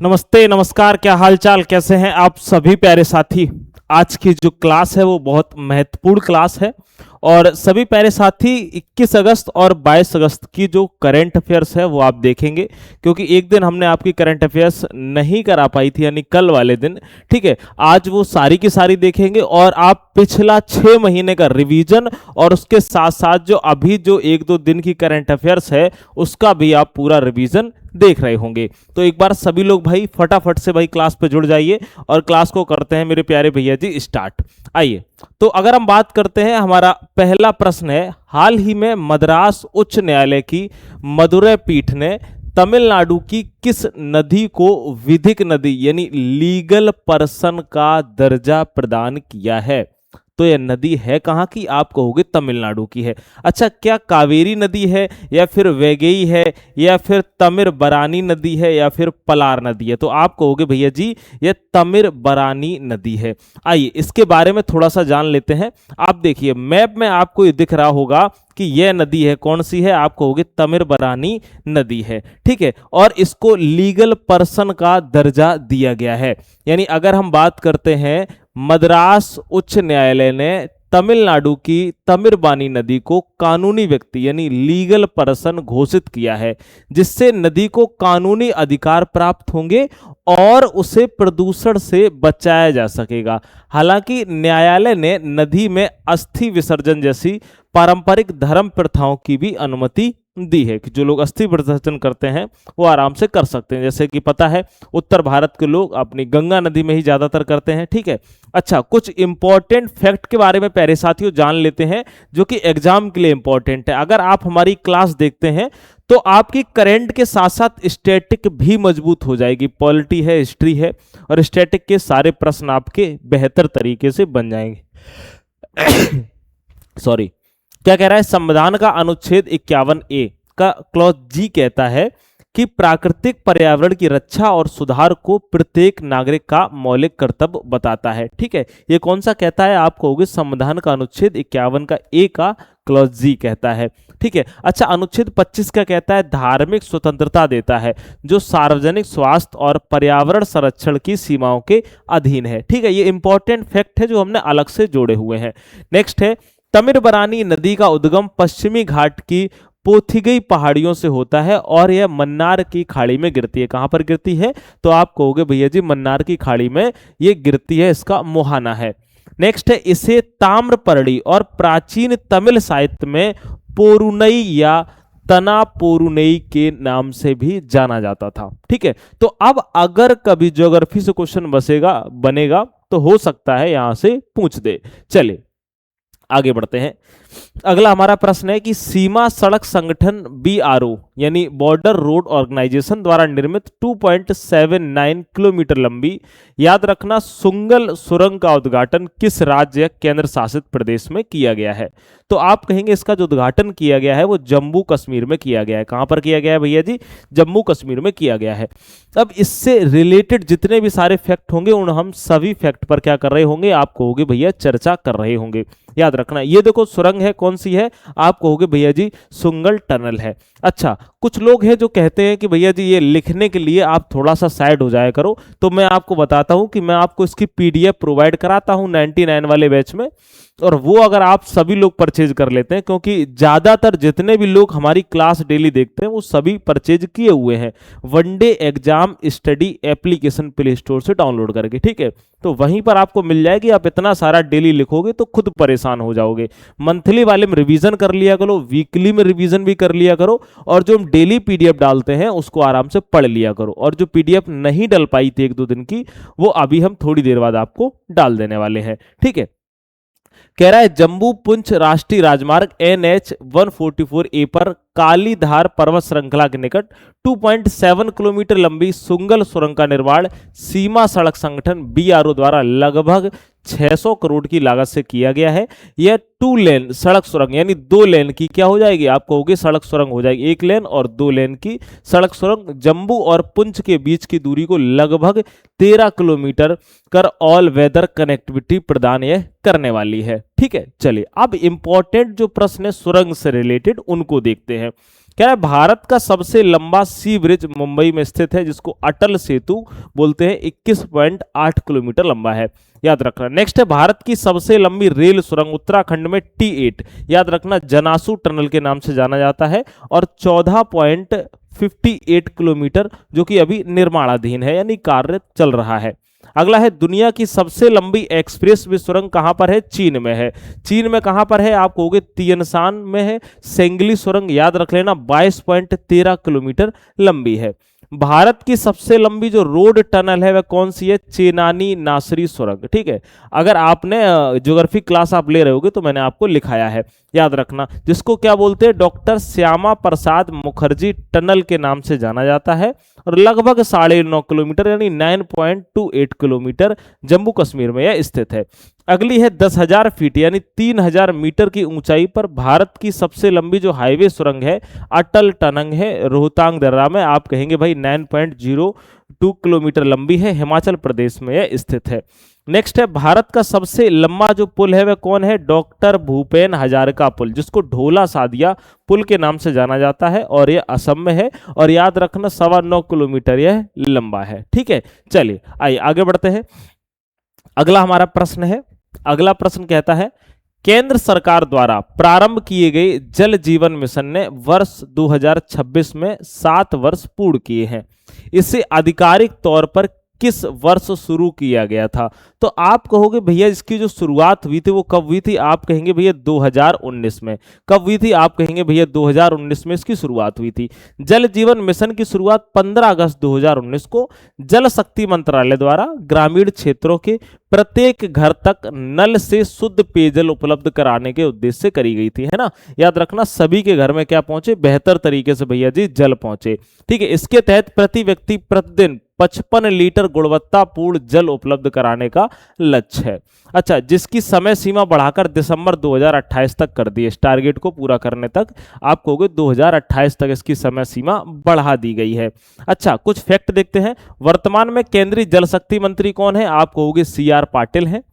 नमस्ते, नमस्कार, क्या हाल चाल, कैसे हैं आप सभी प्यारे साथी। आज की जो क्लास है वो बहुत महत्वपूर्ण क्लास है और सभी प्यारे साथी 21 अगस्त और 22 अगस्त की जो करंट अफेयर्स है वो आप देखेंगे, क्योंकि एक दिन हमने आपकी करंट अफेयर्स नहीं करा पाई थी, यानी कल वाले दिन। ठीक है, आज वो सारी की सारी देखेंगे और आप पिछला 6 महीने का रिवीजन और उसके साथ साथ जो अभी जो 1-2 दिन की करंट अफेयर्स है उसका भी आप पूरा रिवीजन देख रहे होंगे। तो एक बार सभी लोग भाई फटाफट से भाई क्लास पे जुड़ जाइए और क्लास को करते हैं मेरे प्यारे भैया जी स्टार्ट। आइए, तो अगर हम बात करते हैं, हमारा पहला प्रश्न है, हाल ही में मद्रास उच्च न्यायालय की मदुरै पीठ ने तमिलनाडु की किस नदी को विधिक नदी यानी लीगल पर्सन का दर्जा प्रदान किया है? तो यह नदी है कहाँ की? आप कहोगे तमिलनाडु की है। अच्छा, क्या कावेरी नदी है या फिर वैगई है या फिर तमिरबरानी नदी है या फिर पलार नदी है? तो आप कहोगे भैया जी यह तमिरबरानी नदी है। आइए इसके बारे में थोड़ा सा जान लेते हैं। आप देखिए मैप में आपको ये दिख रहा होगा कि यह नदी है, कौन सी है? आप कहोगे तमिरबरानी नदी है। ठीक है, और इसको लीगल पर्सन का दर्जा दिया गया है। यानी अगर हम बात करते हैं, मद्रास उच्च न्यायालय ने तमिलनाडु की तमिरबानी नदी को कानूनी व्यक्ति यानी लीगल पर्सन घोषित किया है, जिससे नदी को कानूनी अधिकार प्राप्त होंगे और उसे प्रदूषण से बचाया जा सकेगा। हालांकि न्यायालय ने नदी में अस्थि विसर्जन जैसी पारंपरिक धर्म प्रथाओं की भी अनुमति दी है कि जो लोग अस्थि विसर्जन करते हैं वो आराम से कर सकते हैं। जैसे कि पता है उत्तर भारत के लोग अपनी गंगा नदी में ही ज्यादातर करते हैं। ठीक है, अच्छा कुछ इंपॉर्टेंट फैक्ट के बारे में प्यारे साथियों जान लेते हैं जो कि एग्जाम के लिए इंपॉर्टेंट है। अगर आप हमारी क्लास देखते हैं तो आपकी करंट के साथ साथ स्टैटिक भी मजबूत हो जाएगी। पॉलिटी है, हिस्ट्री है और स्टैटिक के सारे प्रश्न आपके बेहतर तरीके से बन जाएंगे। सॉरी, क्या कह रहा है? संविधान का अनुच्छेद 51A का क्लॉज जी कहता है कि प्राकृतिक पर्यावरण की रक्षा और सुधार को प्रत्येक नागरिक का मौलिक कर्तव्य बताता है। ठीक है, ये कौन सा कहता है? आप कहोगे संविधान का अनुच्छेद 51 का ए का क्लॉज जी कहता है। ठीक है, अच्छा अनुच्छेद 25 का कहता है धार्मिक स्वतंत्रता देता है जो सार्वजनिक स्वास्थ्य और पर्यावरण संरक्षण की सीमाओं के अधीन है। ठीक है, ये इंपॉर्टेंट फैक्ट है जो हमने अलग से जोड़े हुए हैं। नेक्स्ट है, तमिरबरानी नदी का उद्गम पश्चिमी घाट की पोथिगई पहाड़ियों से होता है और यह मन्नार की खाड़ी में गिरती है। कहां पर गिरती है? तो आप कहोगे भैया जी मन्नार की खाड़ी में ये गिरती है, इसका मुहाना है। नेक्स्ट है, इसे ताम्रपर्णी और प्राचीन तमिल साहित्य में पोरुनई या तनापोरुनई के नाम से भी जाना जाता था। ठीक है, तो अब अगर कभी ज्योग्राफी से क्वेश्चन बनेगा तो हो सकता है यहां से पूछ दे। चलिए आगे बढ़ते हैं। अगला हमारा प्रश्न है कि सीमा सड़क संगठन BRO यानी बॉर्डर रोड ऑर्गेनाइजेशन द्वारा निर्मित 2.79 किलोमीटर लंबी, याद रखना, सुंगल सुरंग का उद्घाटन किस राज्य या केंद्र शासित प्रदेश में किया गया है? तो आप कहेंगे इसका जो उद्घाटन किया गया है वो जम्मू कश्मीर में किया गया है। कहां पर किया गया है भैया जी? जम्मू कश्मीर में किया गया है। अब इससे रिलेटेड जितने भी सारे फैक्ट होंगे उन हम सभी फैक्ट पर क्या कर रहे होंगे? आप कहोगे भैया चर्चा कर रहे होंगे। याद रखना, ये देखो सुरंग है, कौन सी है? आप कहोगे भैया जी सुंगल टनल है। अच्छा, कुछ लोग हैं जो कहते हैं कि भैया जी ये लिखने के लिए आप थोड़ा सा साइड हो जाया करो, तो मैं आपको बताता हूं कि मैं आपको इसकी PDF प्रोवाइड कराता हूं 99 वाले बैच में, और वो अगर आप सभी लोग परचेज कर लेते हैं, क्योंकि ज्यादातर जितने भी लोग हमारी क्लास डेली देखते हैं वो सभी परचेज किए हुए हैं one day exam study application play store से डाउनलोड करके। ठीक है, तो वहीं पर आपको मिल जाएगी। आप इतना सारा डेली लिखोगे तो खुद परेशान हो जाओगे। मंथली वाले में रिवीजन कर लिया करो, वीकली में रिवीजन भी कर लिया करो, और जो हम डेली PDF डालते हैं उसको आराम से पढ़ लिया करो। और जो PDF नहीं डल पाई थी 1-2 दिन की, वो अभी हम थोड़ी देर बाद आपको डाल देने वाले हैं। ठीक है, कह रहा है जम्मू पुंछ राष्ट्रीय राजमार्ग NH 144A पर कालीधार पर्वत श्रृंखला के निकट 2.7 किलोमीटर लंबी सुंगल सुरंग का निर्माण सीमा सड़क संगठन BRO द्वारा लगभग 600 करोड़ की लागत से किया गया है। यह टू लेन सड़क सुरंग यानी 2 लेन की क्या हो जाएगी, आप कहोगे सड़क सुरंग हो जाएगी, 1 लेन और 2 लेन की सड़क सुरंग जम्मू और पुंछ के बीच की दूरी को लगभग 13 किलोमीटर कर ऑल वेदर कनेक्टिविटी प्रदान यह करने वाली है। ठीक है, चलिए अब इंपॉर्टेंट जो प्रश्न है सुरंग से रिलेटेड उनको देखते हैं। क्या है, भारत का सबसे लंबा सी ब्रिज मुंबई में स्थित है जिसको अटल सेतु बोलते हैं, 21.8 किलोमीटर लंबा है, याद रखना। नेक्स्ट है, भारत की सबसे लंबी रेल सुरंग उत्तराखंड में T8, याद रखना, जनासू टनल के नाम से जाना जाता है और 14.58 किलोमीटर जो कि अभी निर्माणाधीन है यानी कार्य चल रहा है। अगला है, दुनिया की सबसे लंबी एक्सप्रेस वे सुरंग कहां पर है, चीन में है। चीन में कहां पर है, आप कहोगे तियनसान में है। सेंगली सुरंग याद रख लेना 22.13 किलोमीटर लंबी है। भारत की सबसे लंबी जो रोड टनल है वह कौन सी है, चेनानी नासरी सुरंग। ठीक है, अगर आपने ज्योग्राफी क्लास आप ले रहे होगे तो मैंने आपको लिखाया है, याद रखना, जिसको क्या बोलते हैं, डॉक्टर श्यामा प्रसाद मुखर्जी टनल के नाम से जाना जाता है और लगभग 9.5 किलोमीटर यानी 9.28 किलोमीटर जम्मू कश्मीर में यह स्थित है। अगली है 10,000 फीट यानी 3,000 मीटर की ऊंचाई पर भारत की सबसे लंबी जो हाईवे सुरंग है अटल टनल है, रोहतांग दर्रा में, आप कहेंगे भाई 9.02 किलोमीटर लंबी है, हिमाचल प्रदेश में यह स्थित है। नेक्स्ट है, भारत का सबसे लंबा जो पुल है वह कौन है, डॉक्टर भूपेन हजारिका पुल, जिसको ढोला सादिया पुल के नाम से जाना जाता है और यह असम में है और याद रखना 9.25 किलोमीटर यह लंबा है। ठीक है, चलिए आइए आगे बढ़ते हैं। अगला हमारा प्रश्न है, अगला प्रश्न कहता है, केंद्र सरकार द्वारा प्रारंभ किए गए जल जीवन मिशन ने वर्ष 2026 में 7 वर्ष पूर्ण किए हैं। इसे आधिकारिक तौर पर किस वर्ष शुरू किया गया था? तो आप कहोगे भैया इसकी जो शुरुआत हुई थी वो कब हुई थी? आप कहेंगे भैया 2019 में। कब हुई थी? आप कहेंगे भैया 2019 में इसकी शुरुआत हुई थी। जल जीवन मिशन की शुरुआत 15 अगस्त 2019 को जल शक्ति मंत्रालय द्वारा ग्रामीण क्षेत्रों के प्रत्येक घर तक नल से शुद्ध पेयजल उपलब्ध कराने के उद्देश्य से करी गई थी, है ना। याद रखना सभी के घर में क्या पहुंचे, बेहतर तरीके से भैया जी जल पहुंचे। ठीक है, इसके तहत प्रति व्यक्ति प्रतिदिन 55 लीटर गुणवत्तापूर्ण जल उपलब्ध कराने का लक्ष्य है। अच्छा, जिसकी समय सीमा बढ़ाकर दिसंबर 2028 तक कर दी है। इस टारगेट को पूरा करने तक आप कहोगे 2028 तक इसकी समय सीमा बढ़ा दी गई है। अच्छा, कुछ फैक्ट देखते हैं। वर्तमान में केंद्रीय जल शक्ति मंत्री कौन है? आप कहोगे CR पाटिल हैं।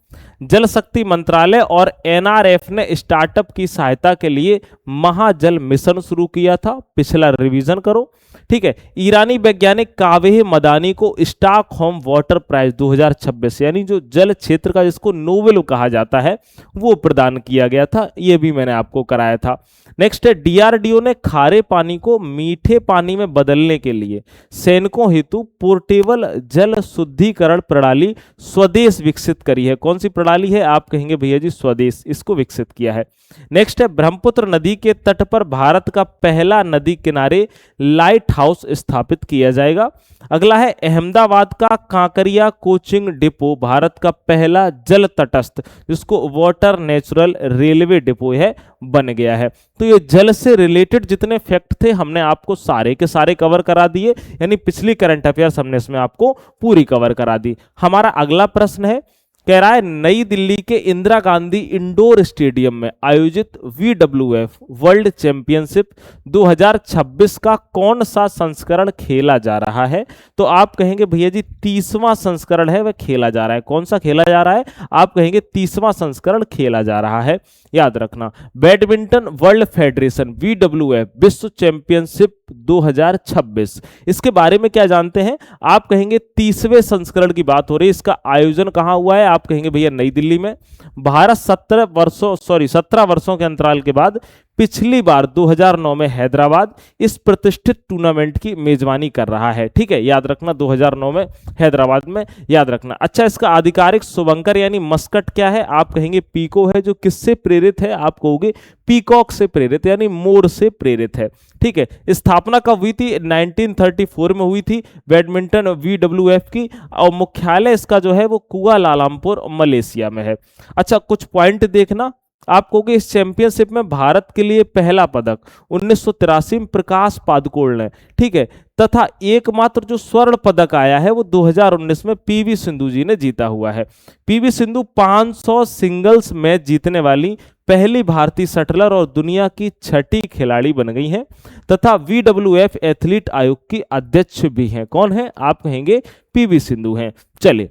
जल शक्ति मंत्रालय और NRF ने स्टार्टअप की सहायता के लिए महाजल मिशन शुरू किया था। पिछला रिवीजन करो। ठीक है, ईरानी वैज्ञानिक कावेह मदानी को स्टॉकहोम वाटर प्राइज 2026 यानी जो जल क्षेत्र का जिसको नोबेल कहा जाता है वो प्रदान किया गया था। ये भी मैंने आपको कराया था। नेक्स्ट है, DRDO ने खारे पानी को मीठे पानी में बदलने के लिए सैनिकों हेतु पोर्टेबल जल शुद्धिकरण प्रणाली स्वदेश विकसित करी है। कौन सी प्रणाली है? आप कहेंगे भैया जी स्वदेश, इसको विकसित किया है। नेक्स्ट है, ब्रह्मपुत्र नदी के तट पर भारत का पहला नदी किनारे लाइट हाउस स्थापित किया जाएगा। अगला है, अहमदाबाद का कांकरिया कोचिंग डिपो भारत का पहला जल तटस्थ जिसको वाटर नेचुरल रेलवे डिपो है बन गया है। तो ये जल से रिलेटेड जितने फैक्ट थे हमने आपको सारे के सारे कवर करा दिए, यानी पिछली करंट अफेयर्स हमने इसमें आपको पूरी कवर करा दी। हमारा अगला प्रश्न है, कह रहा है नई दिल्ली के इंदिरा गांधी इंडोर स्टेडियम में आयोजित WWF वर्ल्ड चैंपियनशिप 2026 का कौन सा संस्करण खेला जा रहा है? तो आप कहेंगे भैया जी 30वां संस्करण है वह खेला जा रहा है। कौन सा खेला जा रहा है? आप कहेंगे 30वां संस्करण खेला जा रहा है। याद रखना, बैडमिंटन वर्ल्ड फेडरेशन WWF विश्व चैंपियनशिप 2026, इसके बारे में क्या जानते हैं? आप कहेंगे 30वें संस्करण की बात हो रही है। इसका आयोजन कहां हुआ है? आप कहेंगे भैया नई दिल्ली में। भारत 17 वर्षों के अंतराल के बाद पिछली बार 2009 में हैदराबाद इस प्रतिष्ठित टूर्नामेंट की मेजबानी कर रहा है। ठीक है, याद रखना 2009 में हैदराबाद में, याद रखना। अच्छा, इसका आधिकारिक शुभंकर यानी मस्कट क्या है? आप कहेंगे पीको है। जो किससे प्रेरित है? आप कहोगे पीकॉक से प्रेरित यानी मोर से प्रेरित है। ठीक है, स्थापना कब हुई थी? 1934 में हुई थी बैडमिंटन WWF की, और मुख्यालय इसका जो है वो कुआलालंपुर मलेशिया में है। अच्छा, कुछ पॉइंट देखना, आप कहोगे इस चैंपियनशिप में भारत के लिए पहला पदक 1983 में प्रकाश पादुकोण ने, ठीक है, तथा एकमात्र जो स्वर्ण पदक आया है वो 2019 में पीवी सिंधु जी ने जीता हुआ है। पीवी सिंधु 500 सिंगल्स मैच जीतने वाली पहली भारतीय शटलर और दुनिया की छठी खिलाड़ी बन गई हैं तथा WWF एथलीट आयोग की अध्यक्ष भी हैं। कौन है? आप कहेंगे पीवी सिंधु हैं। चलिए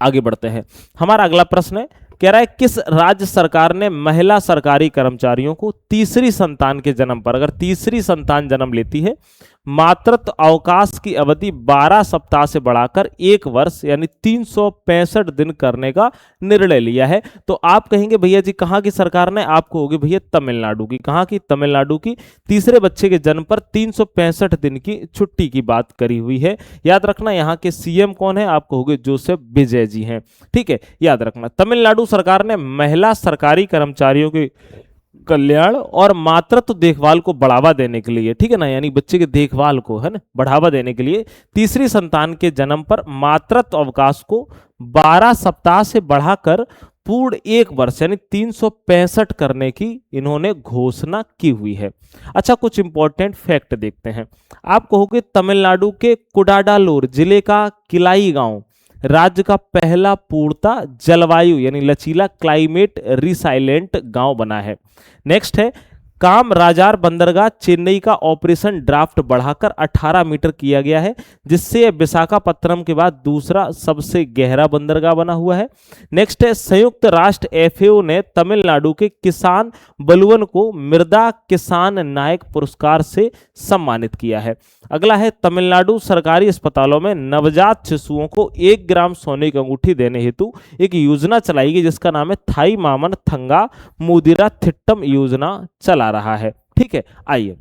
आगे बढ़ते हैं। हमारा अगला प्रश्न है, कह रहा है किस राज्य सरकार ने महिला सरकारी कर्मचारियों को तीसरी संतान के जन्म पर, अगर तीसरी संतान जन्म लेती है, मातृत्व अवकाश की अवधि 12 सप्ताह से बढ़ाकर 1 वर्ष यानी 365 दिन करने का निर्णय लिया है? तो आप कहेंगे भैया जी कहाँ की सरकार ने? आप कहोगे भैया तमिलनाडु की। कहाँ की? तमिलनाडु की। तीसरे बच्चे के जन्म पर 365 दिन की छुट्टी की बात करी हुई है। याद रखना यहाँ के सीएम कौन है? आप कहोगे जोसेफ विजय जी हैं। ठीक है, याद रखना तमिलनाडु सरकार ने महिला सरकारी कर्मचारियों के कल्याण और मातृत्व देखभाल को बढ़ावा देने के लिए, ठीक है ना, यानी बच्चे के देखभाल को है ना बढ़ावा देने के लिए तीसरी संतान के जन्म पर मातृत्व अवकाश को 12 सप्ताह से बढ़ाकर पूर्ण 1 वर्ष यानी 365 करने की इन्होंने घोषणा की हुई है। अच्छा, कुछ इंपॉर्टेंट फैक्ट देखते हैं। आप कहोगे तमिलनाडु के कुडाडालोर जिले का किलाई गांव राज्य का पहला पूर्णतः जलवायु यानी लचीला क्लाइमेट रिसाइलेंट गांव बना है। नेक्स्ट है काम राजार बंदरगाह चेन्नई का ऑपरेशन ड्राफ्ट बढ़ाकर 18 मीटर किया गया है, जिससे यह विशाखापत्तनम के बाद दूसरा सबसे गहरा बंदरगाह बना हुआ है। नेक्स्ट है संयुक्त राष्ट्र एफएओ ने तमिलनाडु के किसान बलुवन को मृदा किसान नायक पुरस्कार से सम्मानित किया है। अगला है तमिलनाडु सरकारी अस्पतालों में नवजात शिशुओं को 1 ग्राम सोने की अंगूठी देने हेतु एक योजना चलाई गई जिसका नाम है थाई मामन थंगा मुदिरा थिट्टम योजना चला रहा है। ठीक है, आइए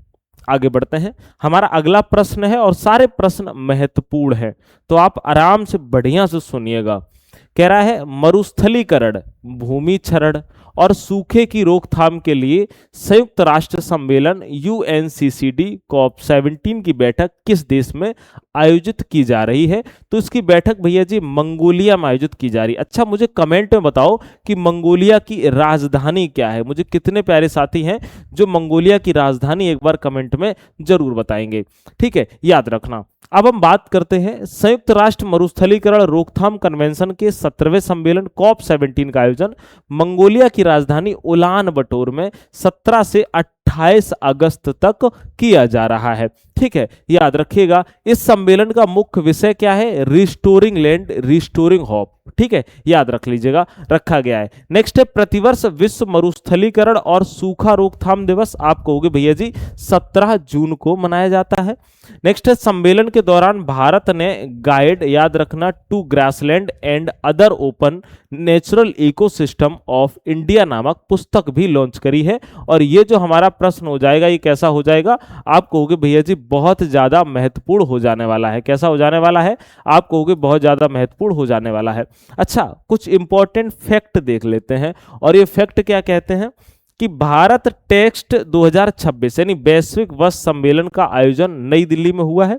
आगे बढ़ते हैं। हमारा अगला प्रश्न है और सारे प्रश्न महत्वपूर्ण हैं, तो आप आराम से बढ़िया से सुनिएगा। कह रहा है मरुस्थलीकरण, भूमि क्षरण और सूखे की रोकथाम के लिए संयुक्त राष्ट्र सम्मेलन UNCCD COP17 की बैठक किस देश में आयोजित की जा रही है? तो इसकी बैठक भैया जी मंगोलिया में आयोजित की जा रही है। अच्छा, मुझे कमेंट में बताओ कि मंगोलिया की राजधानी क्या है। मुझे कितने प्यारे साथी हैं जो मंगोलिया की राजधानी एक बार कमेंट में जरूर बताएंगे। ठीक है, याद रखना। अब हम बात करते हैं संयुक्त राष्ट्र मरुस्थलीकरण रोकथाम कन्वेंशन के 17वें सम्मेलन COP17 का आयोजन मंगोलिया की राजधानी उलान बटोर में 17 से 28 अगस्त तक किया जा रहा है। ठीक है, याद रखिएगा। इस सम्मेलन का मुख्य विषय क्या है? Restoring land, restoring hope. ठीक है, याद रख लीजिएगा, रखा गया है। नेक्स्ट है प्रतिवर्ष विश्व मरुस्थलीकरण और सूखा रोकथाम दिवस। आप कहोगे भैया जी 17 जून को मनाया जाता है। नेक्स्ट है सम्मेलन के दौरान भारत ने गाइड, याद रखना, to grassland and other open natural ecosystem of India नामक पुस्तक भी लॉन्च करी है। और ये जो हमारा प्रश्न हो जाएगा ये कैसा हो जाएगा? आप कहोगे भैया जी बहुत ज्यादा महत्वपूर्ण हो जाने वाला है। कैसा हो जाने वाला है? आप कहोगे बहुत ज्यादा महत्वपूर्ण हो जाने वाला है। अच्छा, कुछ इंपॉर्टेंट फैक्ट देख लेते हैं। और ये फैक्ट क्या कहते हैं कि भारत टेक्स्ट 2026 यानी वैश्विक वस्त्र सम्मेलन का आयोजन नई दिल्ली में हुआ है।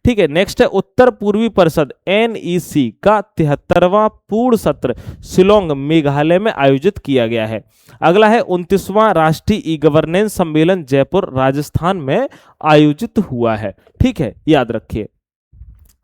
ठीक है, नेक्स्ट है उत्तर पूर्वी परिषद NEC का 73वां पूर्ण सत्र शिलोंग मेघालय में आयोजित किया गया है। अगला है 29वां राष्ट्रीय ई गवर्नेंस सम्मेलन जयपुर राजस्थान में आयोजित हुआ है। ठीक है, याद रखिए।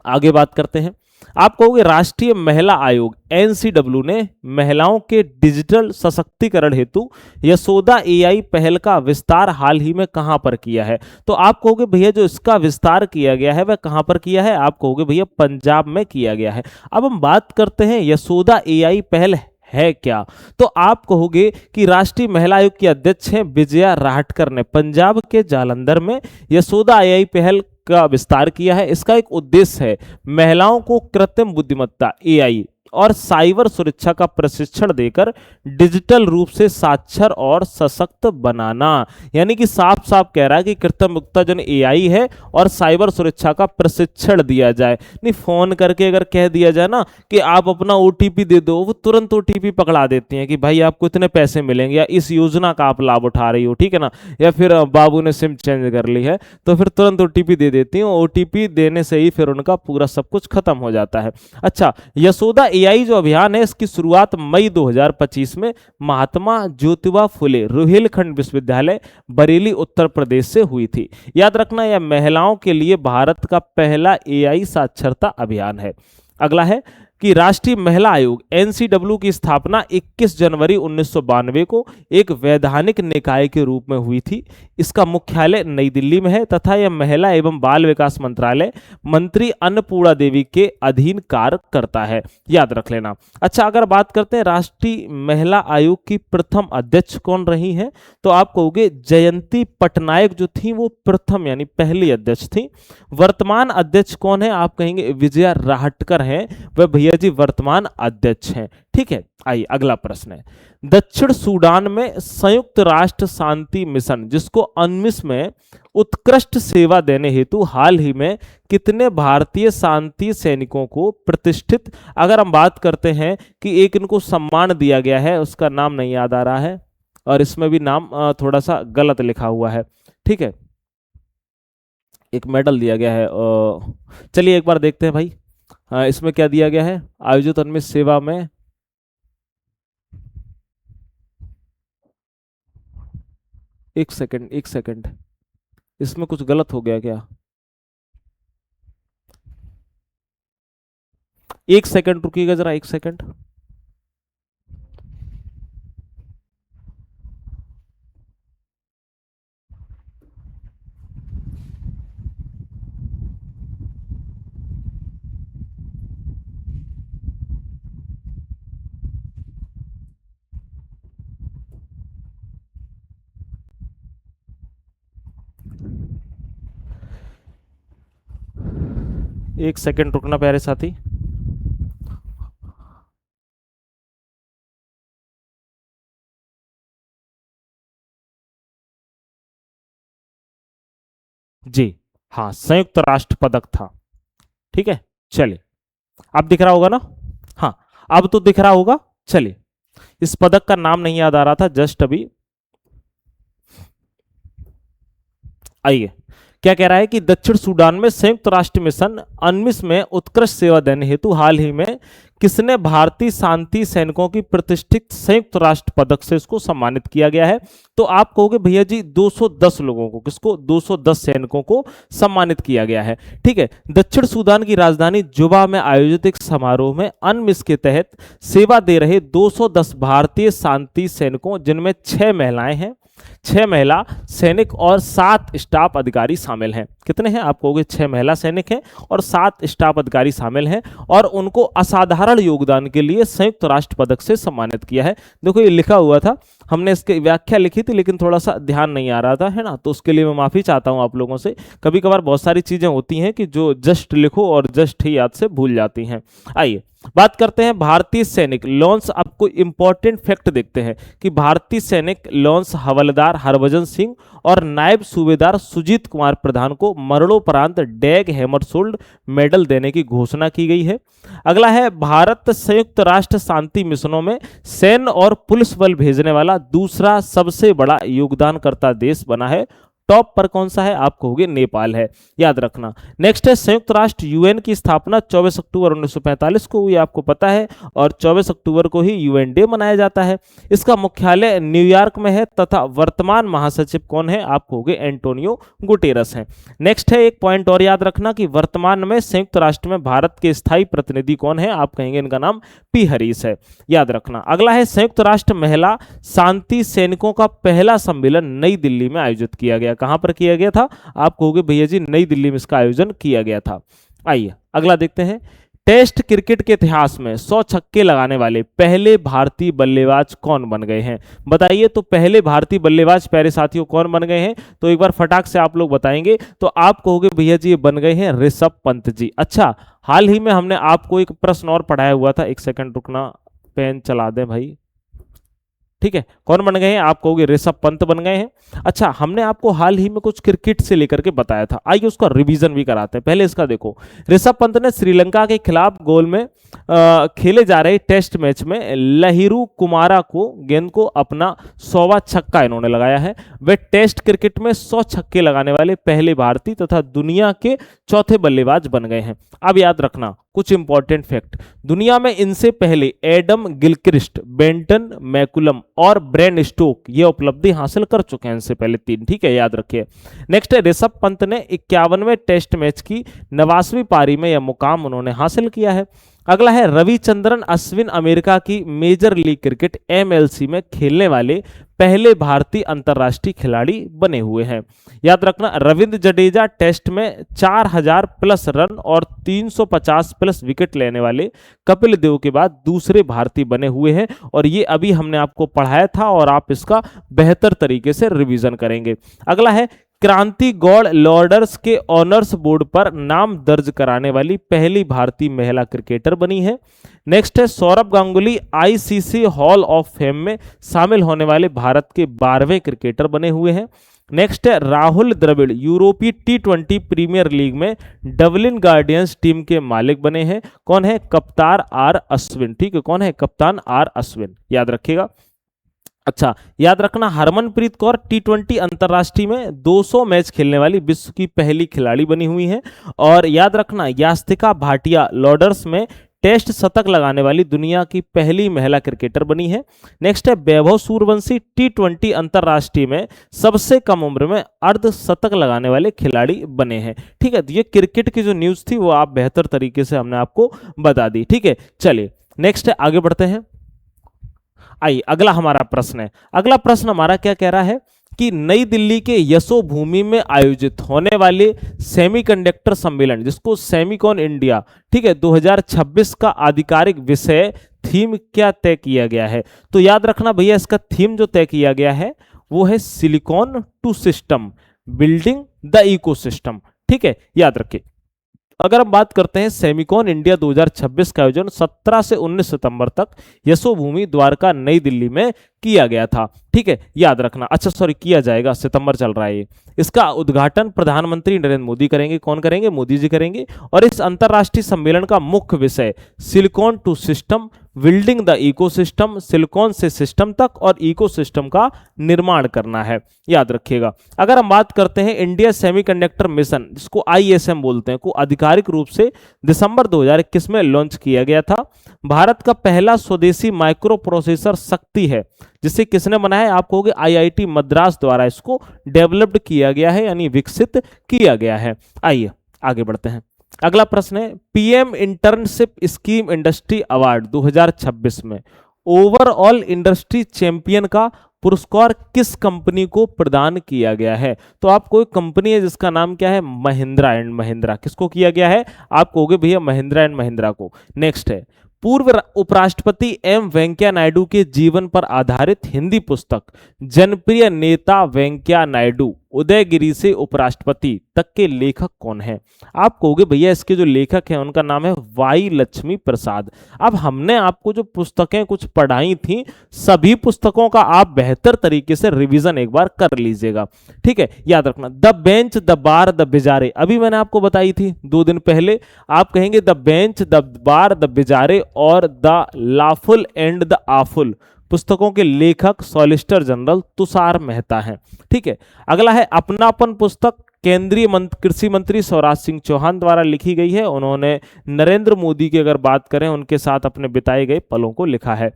आगे बात करते हैं। आप कहोगे राष्ट्रीय महिला आयोग NCW ने महिलाओं के डिजिटल सशक्तिकरण हेतु यशोदा AI पहल का विस्तार हाल ही में कहां पर किया है? तो आप कहोगे भैया जो इसका विस्तार किया गया है वह कहां पर किया है? आप कहोगे भैया पंजाब में किया गया है। अब हम बात करते हैं यशोदा AI पहल है क्या? तो आप कहोगे कि राष्ट्रीय महिला आयोग की अध्यक्ष हैं विजया राहटकर ने पंजाब के जालंधर में यशोदा AI पहल का विस्तार किया है। इसका एक उद्देश्य है महिलाओं को कृत्रिम बुद्धिमत्ता AI और साइबर सुरक्षा का प्रशिक्षण देकर डिजिटल रूप से साक्षर और सशक्त बनाना। यानी कि साफ साफ कह रहा है कि कृत्रिम बुद्धिमत्ता जो AI है और साइबर सुरक्षा का प्रशिक्षण दिया जाए। नहीं, फोन करके अगर कह दिया जाए ना कि आप अपना OTP दे दो, वो तुरंत OTP पकड़ा देती हैं कि भाई आपको इतने पैसे मिलेंगे या इस योजना का आप लाभ उठा रही हो, ठीक है ना, या फिर बाबू ने सिम चेंज कर ली है तो फिर तुरंत OTP दे देती हैं। OTP देने से ही फिर उनका पूरा सब कुछ खत्म हो जाता है। अच्छा, यशोदा एआई जो अभियान है इसकी शुरुआत मई 2025 में महात्मा ज्योतिबा फुले रुहेलखंड विश्वविद्यालय बरेली उत्तर प्रदेश से हुई थी। याद रखना यह महिलाओं के लिए भारत का पहला एआई साक्षरता अभियान है। अगला है कि राष्ट्रीय महिला आयोग एनसीडब्ल्यू की स्थापना 21 जनवरी 1992 को एक वैधानिक निकाय के रूप में हुई थी। इसका मुख्यालय नई दिल्ली में है तथा यह महिला एवं बाल विकास मंत्रालय मंत्री अन्नपूर्णा देवी के अधीन कार्य करता है, याद रख लेना। अच्छा, अगर बात करते हैं राष्ट्रीय महिला आयोग की प्रथम अध्यक्ष कौन रही हैं, तो आप कहोगे जयंती पटनायक जो थी वो प्रथम यानी पहली अध्यक्ष थी। वर्तमान अध्यक्ष कौन है, आप कहेंगे विजया राहटकर हैं, वह भैया जी वर्तमान अध्यक्ष हैं। ठीक है, आइए अगला प्रश्न है, दक्षिण सूडान में संयुक्त राष्ट्र शांति मिशन जिसको अनमिस में उत्कृष्ट सेवा देने हेतु हाल ही में कितने भारतीय शांति सैनिकों को प्रतिष्ठित, अगर हम बात करते हैं कि एक इनको सम्मान दिया गया है, उसका नाम नहीं याद आ रहा है और इसमें भी नाम थोड़ा सा गलत लिखा हुआ है। ठीक है, एक मेडल दिया गया है, चलिए एक बार देखते हैं भाई इसमें क्या दिया गया है। आयोजित अनमिस सेवा में एक सेकंड, इसमें कुछ गलत हो गया क्या? एक सेकंड रुकिएगा जरा, एक सेकंड। एक सेकंड रुकना प्यारे साथी। जी हाँ, संयुक्त राष्ट्र पदक था। ठीक है, चलिए अब दिख रहा होगा ना? हाँ, अब तो दिख रहा होगा। चलिए, इस पदक का नाम नहीं याद आ रहा था जस्ट अभी। आइए, क्या कह रहा है कि दक्षिण सूडान में संयुक्त राष्ट्र मिशन अनमिस में उत्कृष्ट सेवा देने हेतु हाल ही में किसने भारतीय शांति सैनिकों की प्रतिष्ठित संयुक्त राष्ट्र पदक से इसको सम्मानित किया गया है? तो आप कहोगे भैया जी 210 लोगों को, किसको? 210 सैनिकों को सम्मानित किया गया है। ठीक है, दक्षिण सूडान की राजधानी जुबा में आयोजित एक समारोह में अनमिस के तहत सेवा दे रहे 210 भारतीय शांति सैनिकों, जिनमें 6 महिलाएं हैं, 6 महिला सैनिक और 7 स्टाफ अधिकारी शामिल हैं। कितने हैं? आप कहोगे 6 महिला सैनिक हैं और 7 स्टाफ अधिकारी शामिल हैं और उनको असाधारण योगदान के लिए संयुक्त राष्ट्र पदक से सम्मानित किया है। देखो ये लिखा हुआ था, हमने इसकी व्याख्या लिखी थी लेकिन थोड़ा सा ध्यान नहीं आ रहा था, है ना, तो उसके लिए मैं माफी चाहता हूं आप लोगों से। कभी कभार बहुत सारी चीजें होती हैं कि जो जस्ट लिखो और जस्ट ही याद से भूल जाती हैं। आइए बात करते हैं भारतीय सैनिक लॉन्स। आपको इंपॉर्टेंट फैक्ट देखते हैं कि भारतीय सैनिक लॉन्स हवलदार हरभजन सिंह और नायब सूबेदार सुजीत कुमार प्रधान को मरणोपरांत डैग हैमरशोल्ड मेडल देने की घोषणा की गई है। अगला है, भारत संयुक्त राष्ट्र शांति मिशनों में सैन्य और पुलिस बल भेजने वाला दूसरा सबसे बड़ा योगदानकर्ता देश बना है। टॉप पर कौन सा है? आप कहोगे नेपाल है, याद रखना। नेक्स्ट है, संयुक्त राष्ट्र यूएन की स्थापना 24 अक्टूबर 1945 को हुई, आपको पता है, और 24 अक्टूबर को ही यूएन डे मनाया जाता है। इसका मुख्यालय न्यूयॉर्क में है तथा वर्तमान महासचिव कौन है? आप कहोगे एंटोनियो गुटेरस हैं। नेक्स्ट है, एक पॉइंट और याद रखना कि वर्तमान में संयुक्त राष्ट्र में भारत के स्थायी प्रतिनिधि कौन है? आप कहेंगे इनका नाम पी हरीश है, याद रखना। अगला है, संयुक्त राष्ट्र महिला शांति सैनिकों का पहला सम्मेलन नई दिल्ली में आयोजित किया गया। कहां पर किया गया था? आप कहोगे भैया जी नई दिल्ली में इसका आयोजन किया गया था। आइए अगला देखते हैं, टेस्ट क्रिकेट के इतिहास में 100 छक्के लगाने वाले पहले भारतीय बल्लेबाज कौन बन गए हैं? बताइए, तो पहले भारतीय बल्लेबाज प्यारे साथियों कौन बन गए हैं? तो एक बार फटाक से आप लोग बताएंगे तो आप कहोगे भैया जी ये बन गए हैं ऋषभ पंत जी। अच्छा, हाल ही में हमने आपको एक प्रश्न और पढ़ाया हुआ था, एक सेकंड रुकना, पेन चला दें भाई। ठीक है, कौन बन गए हैं? आप कहोगे ऋषभ पंत बन गए हैं। अच्छा, हमने आपको हाल ही में कुछ क्रिकेट से लेकर के बताया था, आइए उसका रिवीजन भी कराते हैं। पहले इसका देखो, ऋषभ पंत ने श्रीलंका के खिलाफ गोल में खेले जा रहे टेस्ट मैच में लहिरू कुमारा को गेंद को अपना 100वां छक्का इन्होंने लगाया है। वे टेस्ट क्रिकेट में 100 छक्के लगाने वाले पहले भारतीय तथा दुनिया के चौथे बल्लेबाज बन गए हैं। अब याद रखना, कुछ इंपॉर्टेंट फैक्ट, दुनिया में इनसे पहले एडम गिलक्रिस्ट, बेंटन मैकुलम और ब्रेन स्टोक ये उपलब्धि हासिल कर चुके हैं इनसे पहले तीन, ठीक है, याद रखिए। नेक्स्ट है ऋषभ पंत ने 51वें टेस्ट मैच की 89वीं पारी में यह मुकाम उन्होंने हासिल किया है। अगला है रविचंद्रन अश्विन अमेरिका की मेजर लीग क्रिकेट एमएलसी में खेलने वाले पहले भारतीय अंतर्राष्ट्रीय खिलाड़ी बने हुए हैं। याद रखना रविंद्र जडेजा टेस्ट में 4000 प्लस रन और 350 प्लस विकेट लेने वाले कपिल देव के बाद दूसरे भारतीय बने हुए हैं, और ये अभी हमने आपको पढ़ाया था और आप इसका बेहतर तरीके से रिवीजन करेंगे। अगला है क्रांति गौड़ लॉर्डर्स के ऑनर्स बोर्ड पर नाम दर्ज कराने वाली पहली भारतीय महिला क्रिकेटर बनी है। नेक्स्ट है Saurabh Ganguly ICC hall of fame में शामिल होने वाले भारत के 12वें क्रिकेटर बने हुए हैं। नेक्स्ट है राहुल द्रविड़ यूरोपीय टी20 प्रीमियर लीग में डबलिन गार्डियंस टीम के मालिक बने हैं। कौन है? कप्तान आर अश्विन, ठीक है, कौन है? कप्तान आर अश्विन, याद रखिएगा। अच्छा, याद रखना हरमनप्रीत कौर टी20 अंतर्राष्ट्रीय में 200 मैच खेलने वाली विश्व की पहली खिलाड़ी बनी हुई हैं। और याद रखना यास्तिका भाटिया लॉर्डर्स में टेस्ट शतक लगाने वाली दुनिया की पहली महिला क्रिकेटर बनी है। नेक्स्ट है वैभव सूर्यवंशी टी20 अंतर्राष्ट्रीय में सबसे कम उम्र में अर्ध शतक लगाने वाले खिलाड़ी बने हैं। ठीक है, तो ये क्रिकेट की जो न्यूज थी वो आप बेहतर तरीके से हमने आपको बता दी। ठीक है, चलिए नेक्स्ट है, आगे बढ़ते हैं। आइए अगला हमारा प्रश्न है। अगला प्रश्न हमारा क्या कह रहा है कि नई दिल्ली के यशोभूमि में आयोजित होने वाले सेमीकंडक्टर सम्मेलन जिसको सेमिकॉन इंडिया, ठीक है, 2026 का आधिकारिक विषय थीम क्या तय किया गया है? तो याद रखना भैया इसका थीम जो तय किया गया है वो है silicon to system building the ecosystem. ठीक है, याद रखिए। अगर हम बात करते हैं सेमिकॉन इंडिया 2026 का आयोजन 17 से 19 सितंबर तक यशोभूमि द्वारका नई दिल्ली में किया गया था। ठीक है, याद रखना। अच्छा सॉरी, किया जाएगा, सितंबर चल रहा है ये। इसका उद्घाटन प्रधानमंत्री नरेंद्र मोदी करेंगे। कौन करेंगे? मोदी जी करेंगे। और इस अंतरराष्ट्रीय सम्मेलन का मुख्य विषय silicon to system building the ecosystem, silicon से सिस्टम तक और इकोसिस्टम का निर्माण करना है, याद रखिएगा। अगर हम बात करते हैं इंडिया सेमीकंडक्टर मिशन जिसको आईएसएम बोलते हैं, को आधिकारिक रूप से दिसंबर 2021 में लॉन्च किया गया था। भारत का पहला स्वदेशी माइक्रो प्रोसेसर शक्ति है जिसे किसने बनाया है? आप कहोगे आईआईटी मद्रास द्वारा इसको डेवलप्ड किया गया है, यानी विकसित किया गया है। आइए आगे बढ़ते हैं। अगला प्रश्न है PM internship scheme industry award 2026 में ओवरऑल इंडस्ट्री चैंपियन का पुरस्कार किस कंपनी को प्रदान किया गया है? तो आप कोई कंपनी है जिसका नाम क्या है? महिंद्रा एंड महिंद्रा। किसको किया गया है? आप कहोगे भैया महिंद्रा एंड महिंद्रा को। नेक्स्ट है पूर्व उपराष्ट्रपति एम वेंकैया नायडू के जीवन पर आधारित हिंदी पुस्तक जनप्रिय नेता वेंकैया नायडू उदयगिरी से उपराष्ट्रपति तक के लेखक कौन है? आप कहोगे भैया इसके जो लेखक हैं उनका नाम है वाई लक्ष्मी प्रसाद। अब हमने आपको जो पुस्तकें कुछ पढ़ाई थी सभी पुस्तकों का आप बेहतर तरीके से रिवीजन एक बार कर लीजिएगा। ठीक है, याद रखना the bench the bar the बिजारे अभी मैंने आपको बताई थी 2 दिन पहले। आप कहेंगे the bench the bar the bizarre और the lawful and the awful पुस्तकों के लेखक सॉलिसिटर जनरल तुषार मेहता हैं। ठीक है, अगला है अपनापन पुस्तक केंद्रीय कृषि मंत्री शिवराज सिंह चौहान द्वारा लिखी गई है। उन्होंने नरेंद्र मोदी की अगर बात करें उनके साथ अपने बिताए गए पलों को लिखा है।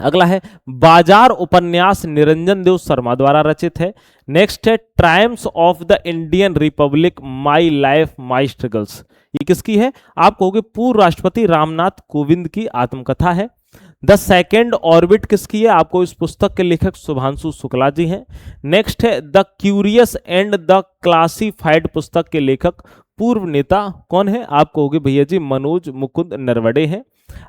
अगला है बाजार उपन्यास निरंजन देव शर्मा द्वारा रचित है। नेक्स्ट है triumphs of the Indian Republic my life my struggles, ये किसकी है? आप कहोगे पूर्व राष्ट्रपति रामनाथ कोविंद की आत्मकथा है। द सेकेंड ऑर्बिट किसकी है? आपको इस पुस्तक के लेखक शुभांशु शुक्ला जी हैं। नेक्स्ट है the curious and the classified पुस्तक के लेखक पूर्व नेता कौन है? आप कहोगे भैया जी मनोज मुकुंद नरवड़े हैं।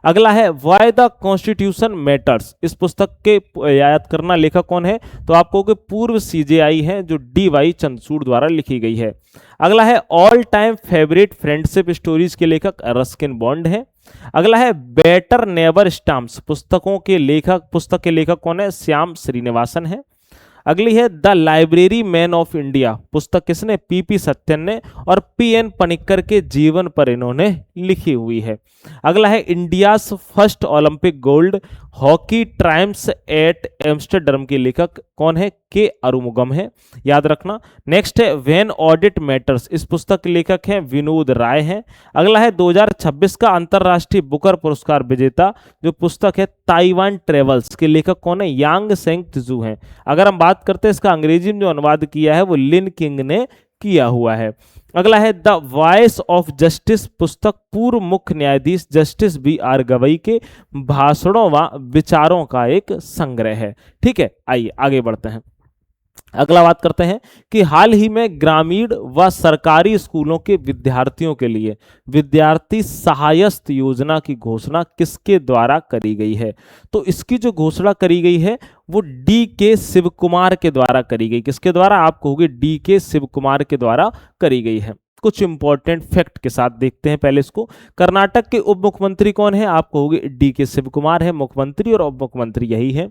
अगला है वाई द कॉन्स्टिट्यूशन मैटर्स, इस पुस्तक के याद करना लेखक कौन है? तो आप कहोगे पूर्व सीजेआई है जो डी.वाई. चंद्रचूड़ द्वारा लिखी गई है। अगला है all time favourite friendship stories के लेखक रस्किन बॉन्ड है। अगला है बेटर नेवर स्टैम्प्स पुस्तक के लेखक कौन है? श्याम श्रीनिवासन है। अगली है the library man of India, पुस्तक किसने, पीपी सत्यन ने और पीएन पनिक्कर के जीवन पर इन्होंने लिखी हुई है। अगला है India's first Olympic gold hockey triumphs at Amsterdam के लेखक कौन है, के अरुमुगम है, याद रखना। नेक्स्ट है व्हेन ऑडिट मैटर्स, इस पुस्तक के लेखक हैं विनोद राय हैं। अगला है 2026 का अंतरराष्ट्रीय बुकर पुरस्कार विजेता जो पुस्तक है ताइवान ट्रेवल्स के लेखक कौन है, यांग सेंग त्जू हैं। अगर हम बात करते हैं इसका अंग्रेजी में जो अनुवाद किया है वो लिन किंग ने किया हुआ है। अगला है द वॉइस ऑफ जस्टिस, पुस्तक पूर्व मुख्य न्यायाधीश जस्टिस बी आर गवई के भाषणों व विचारों का एक संग्रह है। ठीक है, आइए आगे बढ़ते हैं। अगला बात करते हैं कि हाल ही में ग्रामीण व सरकारी स्कूलों के विद्यार्थियों के लिए विद्यार्थी सहायता योजना की घोषणा किसके द्वारा करी गई है। तो इसकी जो घोषणा करी गई है वो डी के शिव कुमार के द्वारा करी गई। किसके द्वारा, आप कहोगे डी के शिव कुमार के द्वारा करी गई है। कुछ इंपॉर्टेंट फैक्ट के साथ देखते हैं पहले इसको। कर्नाटक के उप मुख्यमंत्री कौन है, आप कहोगे डी के शिव कुमार है, मुख्यमंत्री और उप मुख्यमंत्री यही है।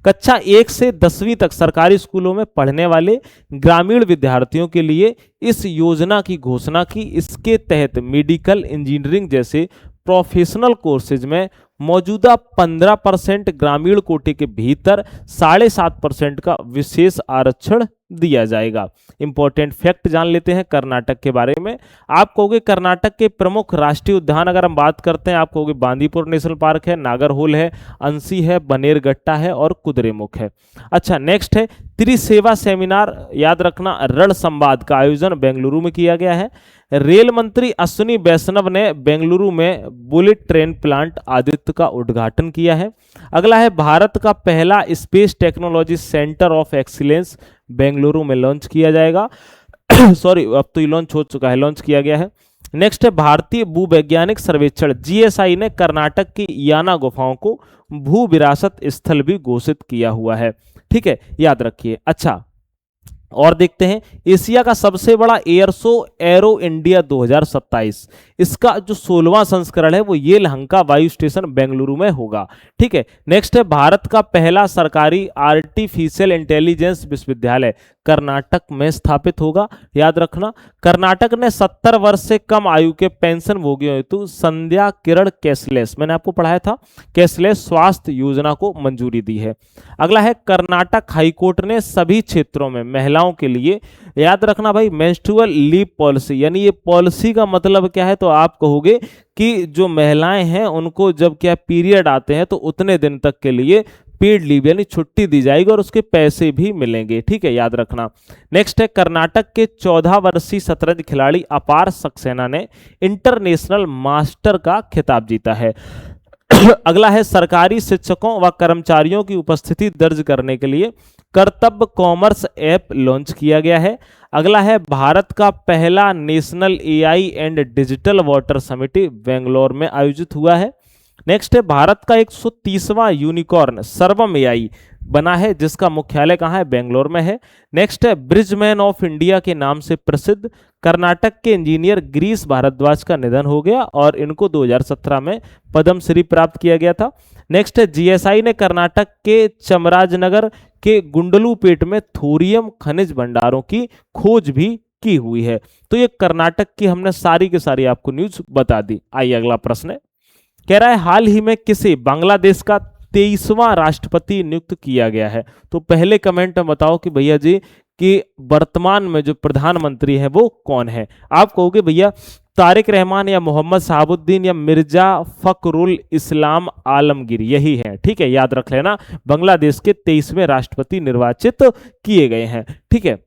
कक्षा 1 से 10वीं तक सरकारी स्कूलों में पढ़ने वाले ग्रामीण विद्यार्थियों के लिए इस योजना की घोषणा की। इसके तहत मेडिकल इंजीनियरिंग जैसे प्रोफेशनल कोर्सेज में मौजूदा 15% ग्रामीण कोटे के भीतर 7.5% का विशेष आरक्षण दिया जाएगा। इंपॉर्टेंट फैक्ट जान लेते हैं कर्नाटक के बारे में। आप कहोगे कर्नाटक के प्रमुख राष्ट्रीय उद्यान अगर हम बात करते हैं, आप कहोगे बांदीपुर नेशनल पार्क है, नागरहोल है, अंसी है, बनेरघट्टा है और कुद्रेमुख है। अच्छा, नेक्स्ट है त्रिसेवा सेमिनार, याद रखना रण संवाद का आयोजन बेंगलुरु में किया गया है। रेल मंत्री अश्विनी वैष्णव ने बेंगलुरु में बुलेट ट्रेन प्लांट आदित्य का उद्घाटन किया है। अगला है भारत का पहला space technology centre of excellence Bengaluru में लॉन्च किया जाएगा। सॉरी, अब तो ये लॉन्च हो चुका है, लॉन्च किया गया है। नेक्स्ट है भारतीय भूवैज्ञानिक सर्वेक्षण जीएसआई ने कर्नाटक की याना गुफाओं को भू विरासत स्थल भी घोषित किया हुआ है। ठीक है, याद रखिए। अच्छा, और देखते हैं एशिया का सबसे बड़ा एयर शो एरो इंडिया 2027, इसका जो 16वां संस्करण है वो ये लहंका वायु स्टेशन बेंगलुरु में होगा। ठीक है, नेक्स्ट है भारत का पहला सरकारी आर्टिफिशियल इंटेलिजेंस विश्वविद्यालय कर्नाटक में स्थापित होगा, याद रखना। कर्नाटक ने 70 वर्ष से कम आयु के पेंशन भोगियों हेतु संध्या किरण कैशलेस, मैंने आपको पढ़ाया था, कैशलेस स्वास्थ्य योजना को मंजूरी दी है। अगला है कर्नाटक हाईकोर्ट ने सभी क्षेत्रों में महिलाओं के लिए, याद रखना भाई, मेंस्ट्रुअल लीव पॉलिसी, यानी ये पॉलिसी का मतलब क्या है, तो आप कहोगे कि जो महिलाएं हैं उनको जब क्या पीरियड आते हैं तो उतने दिन तक के लिए पेड लीव यानी छुट्टी दी जाएगी और उसके पैसे भी मिलेंगे। ठीक है, याद रखना। नेक्स्ट है कर्नाटक के 14 वर्षीय शतरंज खिलाड़ी अपार सक्सेना ने इंटरनेशनल मास्टर का खिताब जीता है। अगला है सरकारी शिक्षकों व कर्मचारियों की उपस्थिति दर्ज करने के लिए कर्तव्य कॉमर्स ऐप लॉन्च किया गया है। अगला है भारत का पहला national AI and digital water summit Bangalore में आयोजित हुआ है। नेक्स्ट है भारत का 130वां यूनिकॉर्न सर्वम एआई बना है जिसका मुख्यालय कहाँ है, बेंगलोर में है। नेक्स्ट है ब्रिजमैन ऑफ इंडिया के नाम से प्रसिद्ध कर्नाटक के इंजीनियर गिरीश भारद्वाज का निधन हो गया और इनको 2017 में पद्मश्री प्राप्त किया गया था। नेक्स्ट है जीएसआई ने कर्नाटक के चामराजनगर के गुंडलुपेट में थोरियम खनिज भंडारों की खोज भी की हुई है। तो ये कर्नाटक की हमने सारी की सारी आपको न्यूज बता दी। आइए अगला प्रश्न है, कह रहा है हाल ही में किसे बांग्लादेश का 23वां राष्ट्रपति नियुक्त किया गया है। तो पहले कमेंट में बताओ कि भैया जी कि वर्तमान में जो प्रधानमंत्री है वो कौन है। आप कहोगे भैया तारिक रहमान या मोहम्मद शहाबुद्दीन या मिर्जा फखरुल इस्लाम आलमगीर यही है। ठीक है, याद रख लेना, बांग्लादेश के 23वें राष्ट्रपति निर्वाचित किए गए हैं। ठीक है,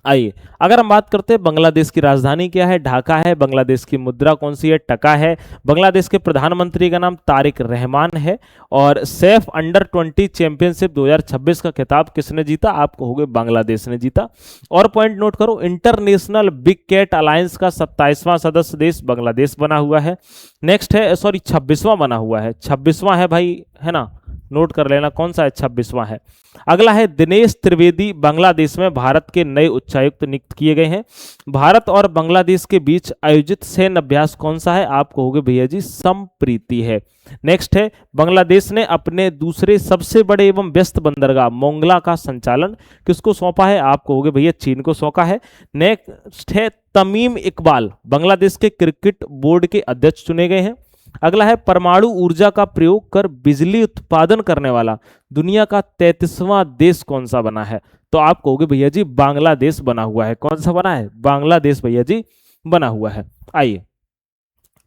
आइए अगर हम बात करते हैं बांग्लादेश की राजधानी क्या है, ढाका है। बांग्लादेश की मुद्रा कौन सी है, टका है। बांग्लादेश के प्रधानमंत्री का नाम तारिक रहमान है। और सेफ अंडर 20 चैंपियनशिप 2026 का खिताब किसने जीता, आप कहोगे बांग्लादेश ने जीता। और पॉइंट नोट करो, इंटरनेशनल बिग कैट अलायंस का 27वां सदस्य देश बांग्लादेश बना हुआ है। नेक्स्ट है 26वां बना हुआ है, 26वां है भाई, है ना, नोट कर लेना कौन सा है, 26वां है। अगला है दिनेश त्रिवेदी बांग्लादेश में भारत के नए उच्चायुक्त नियुक्त किए गए हैं। भारत और बांग्लादेश के बीच आयोजित सैन्य अभ्यास कौन सा है, आप कहोगे भैया जी संप्रीति है। नेक्स्ट है बांग्लादेश ने अपने दूसरे सबसे बड़े एवं व्यस्त बंदरगाह मोंगला का संचालन किसको सौंपा है, आप कहोगे भैया चीन को सौंपा है। नेक्स्ट है तमीम इकबाल बांग्लादेश के क्रिकेट बोर्ड के अध्यक्ष चुने गए हैं। अगला है परमाणु ऊर्जा का प्रयोग कर बिजली उत्पादन करने वाला दुनिया का 33वां देश कौन सा बना है, तो आप कहोगे भैया जी बांग्लादेश बना हुआ है। कौन सा बना है, बांग्लादेश भैया जी बना हुआ है। आइए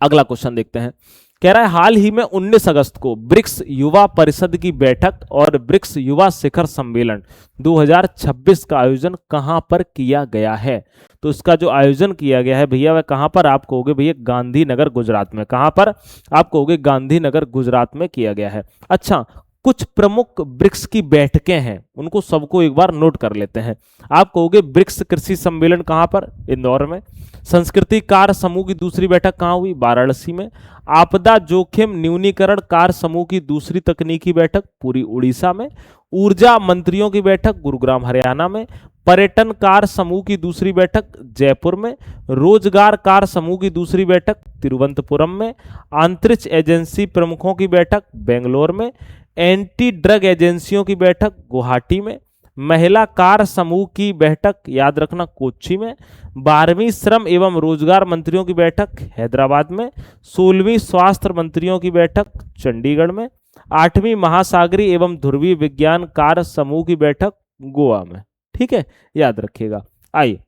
अगला क्वेश्चन देखते हैं। कह रहा है हाल ही में 19 अगस्त को ब्रिक्स युवा परिषद की बैठक और ब्रिक्स युवा शिखर सम्मेलन 2026 का आयोजन कहां पर किया गया है, तो इसका जो आयोजन किया गया है भैया वह कहां पर, आप कहोगे भैया गांधीनगर गुजरात में। कहां पर, आप कहोगे गांधीनगर गुजरात में किया गया है। अच्छा, कुछ प्रमुख ब्रिक्स की बैठकें हैं, उनको सबको एक बार नोट कर लेते हैं। आप कहोगे ब्रिक्स कृषि सम्मेलन कहां पर, इंदौर में। संस्कृति कार्य समूह की दूसरी बैठक कहां हुई, वाराणसी में। आपदा जोखिम न्यूनीकरण कार्य समूह की दूसरी तकनीकी बैठक पूरी उड़ीसा में। ऊर्जा मंत्रियों की बैठक गुरुग्राम हरियाणा में। पर्यटन कार्य समूह की दूसरी बैठक जयपुर में। रोजगार कार्य समूह की दूसरी बैठक तिरुवनंतपुरम में। अंतरिक्ष एजेंसी प्रमुखों की बैठक बेंगलोर में। एंटी ड्रग एजेंसियों की बैठक गुवाहाटी में। महिला कार्य समूह की बैठक याद रखना कोच्चि में। 12वीं श्रम एवं रोजगार मंत्रियों की बैठक हैदराबाद में। 16वीं स्वास्थ्य मंत्रियों की बैठक चंडीगढ़ में। 8वीं महासागरीय एवं ध्रुवीय विज्ञान कार्य समूह की बैठक गोवा में। ठीक है, याद रखिएगा। आइए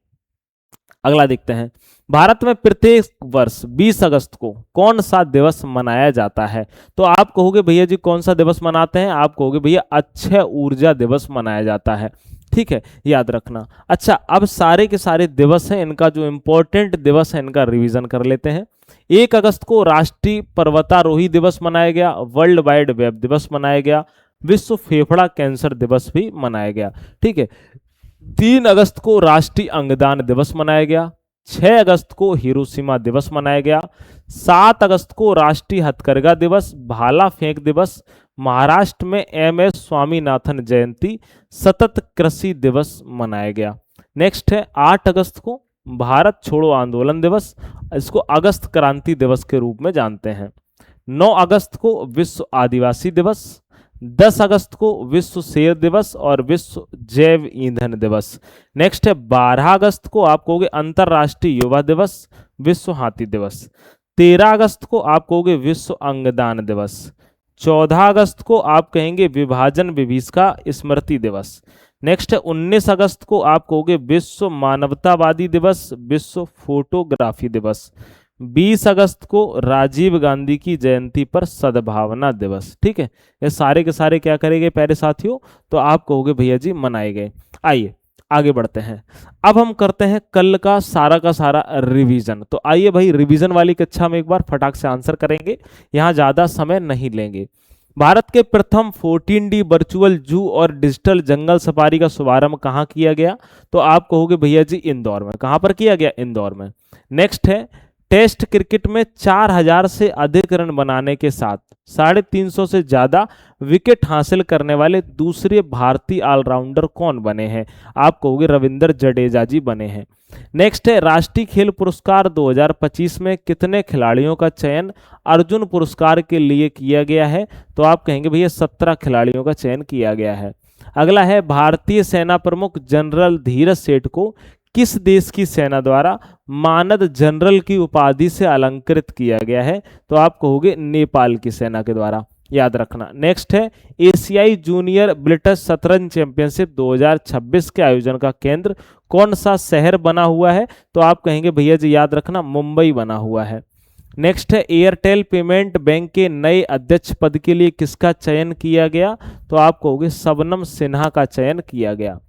अगला देखते हैं। भारत में प्रत्येक वर्ष 20 अगस्त को कौन सा दिवस मनाया जाता है, तो आप कहोगे भैया जी कौन सा दिवस मनाते हैं, आप कहोगे भैया अक्षय ऊर्जा दिवस मनाया जाता है। ठीक है, याद रखना। अच्छा, अब सारे के सारे दिवस हैं, इनका जो इंपॉर्टेंट दिवस है इनका रिवीजन कर लेते हैं। 1 अगस्त को राष्ट्रीय पर्वतारोही दिवस मनाया गया। वर्ल्ड वाइड वेब दिवस मनाया गया। विश्व फेफड़ा कैंसर दिवस भी मनाया गया। ठीक है, 3 अगस्त को राष्ट्रीय अंगदान दिवस मनाया गया। 6 अगस्त को हिरोशिमा दिवस मनाया गया। 7 अगस्त को राष्ट्रीय हथकरघा दिवस, भाला फेंक दिवस, महाराष्ट्र में MS स्वामीनाथन जयंती, सतत कृषि दिवस मनाया गया। नेक्स्ट है 8 अगस्त को भारत छोड़ो आंदोलन दिवस, इसको अगस्त क्रांति दिवस के रूप में जानते हैं। 9 अगस्त को विश्व आदिवासी दिवस। 10 अगस्त को विश्व शेर दिवस और विश्व जैव ईंधन दिवस। नेक्स्ट है 12 अगस्त को आप कहोगे अंतरराष्ट्रीय युवा दिवस, विश्व हाथी दिवस। 13 अगस्त को आप कहोगे विश्व अंगदान दिवस। 14 अगस्त को आप कहेंगे विभाजन विभीषिका स्मृति दिवस। नेक्स्ट है 19 अगस्त को आप कहोगे विश्व मानवतावादी दिवस, विश्व फोटोग्राफी दिवस। 20 अगस्त को राजीव गांधी की जयंती पर सद्भावना दिवस। ठीक है, ये सारे के सारे क्या करेंगे प्यारे साथियों, तो आप कहोगे भैया जी मनाए गए। आइए आगे बढ़ते हैं। अब हम करते हैं कल का सारा रिवीजन। तो आइए भाई रिवीजन वाली कक्षा में एक बार फटाक से आंसर करेंगे, यहाँ ज्यादा समय नहीं लेंगे। भारत के प्रथम 14D वर्चुअल जू और डिजिटल जंगल सफारी का शुभारंभ कहाँ किया गया, तो आप कहोगे भैया जी इंदौर में। कहाँ पर किया गया, इंदौर में। नेक्स्ट है टेस्ट क्रिकेट में 4000 से अधिक रन बनाने के साथ 350 से ज्यादा विकेट हासिल करने वाले दूसरे भारतीय ऑलराउंडर कौन बने हैं, आप कहोगे रविंद्र जडेजा जी बने हैं। नेक्स्ट है राष्ट्रीय खेल पुरस्कार 2025 में कितने खिलाड़ियों का चयन अर्जुन पुरस्कार के लिए किया गया है, तो आप कहेंगे भैया 17 खिलाड़ियों का चयन किया गया है। अगला है भारतीय सेना प्रमुख जनरल धीरज सेठ को किस देश की सेना द्वारा मानद जनरल की उपाधि से अलंकृत किया गया है, तो आप कहोगे नेपाल की सेना के द्वारा, याद रखना। नेक्स्ट है एशियाई जूनियर ब्रिटिश शतरंज चैंपियनशिप 2026 के आयोजन का केंद्र कौन सा शहर बना हुआ है, तो आप कहेंगे भैया जी याद रखना मुंबई बना हुआ है। नेक्स्ट है एयरटेल पेमेंट बैंक के नए अध्यक्ष पद के लिए किसका चयन किया गया, तो आप कहोगे शबनम सिन्हा का चयन किया गया।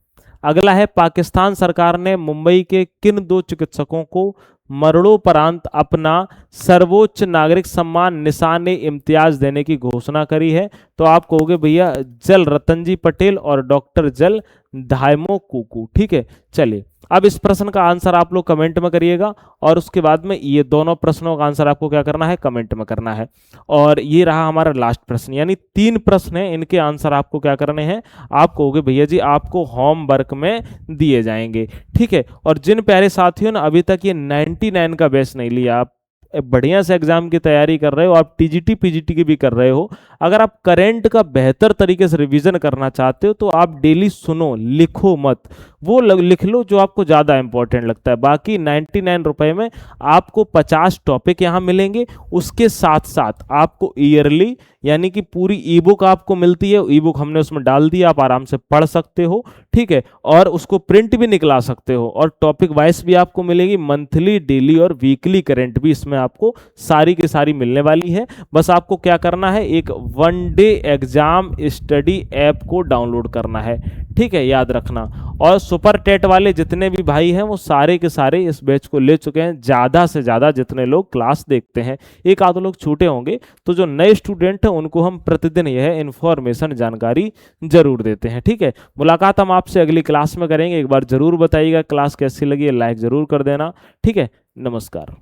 अगला है पाकिस्तान सरकार ने मुंबई के किन 2 चिकित्सकों को मरणोपरांत अपना सर्वोच्च नागरिक सम्मान निशान इम्तियाज देने की घोषणा करी है, तो आप कहोगे भैया जल रतन जी पटेल और डॉक्टर जल धायमो कुकू। ठीक है, चलिए अब इस प्रश्न का आंसर आप लोग कमेंट में करिएगा और उसके बाद में ये दोनों प्रश्नों का आंसर आपको क्या करना है, कमेंट में करना है। और ये रहा हमारा लास्ट प्रश्न, यानी 3 प्रश्न हैं, इनके आंसर आपको क्या करने हैं, आप कहोगे भैया जी आपको होमवर्क में दिए जाएंगे। ठीक है, और जिन प्यारे साथियों ने अभी तक ये 99 का बैच नहीं लिया, आप बढ़िया से एग्जाम की तैयारी कर रहे हो, आप टीजीटी पीजीटी की भी कर रहे हो, अगर आप करंट का बेहतर तरीके से रिवीजन करना चाहते हो तो आप डेली सुनो, लिखो मत, वो लिख लो जो आपको ज़्यादा इंपॉर्टेंट लगता है। बाकी 99 रुपए में आपको 50 टॉपिक यहाँ मिलेंगे, उसके साथ साथ आपको ईयरली यानी कि पूरी ई बुक आपको मिलती है, ई बुक हमने उसमें डाल दी, आप आराम से पढ़ सकते हो। ठीक है, और उसको प्रिंट भी निकला सकते हो, और टॉपिक वाइज भी आपको मिलेगी, मंथली, डेली और वीकली करंट भी इसमें आपको सारी की सारी मिलने वाली है। बस आपको क्या करना है, एक 1 डे एग्जाम स्टडी ऐप को डाउनलोड करना है। ठीक है, याद रखना। और सुपर टेट वाले जितने भी भाई हैं वो सारे के सारे इस बैच को ले चुके हैं, ज़्यादा से ज़्यादा जितने लोग क्लास देखते हैं, एक आध लोग छूटे होंगे, तो जो नए स्टूडेंट हैं उनको हम प्रतिदिन यह इन्फॉर्मेशन जानकारी जरूर देते हैं। ठीक है, मुलाकात हम आपसे अगली क्लास में करेंगे। एक बार जरूर बताइएगा क्लास कैसी लगी है, लाइक जरूर कर देना। ठीक है, नमस्कार।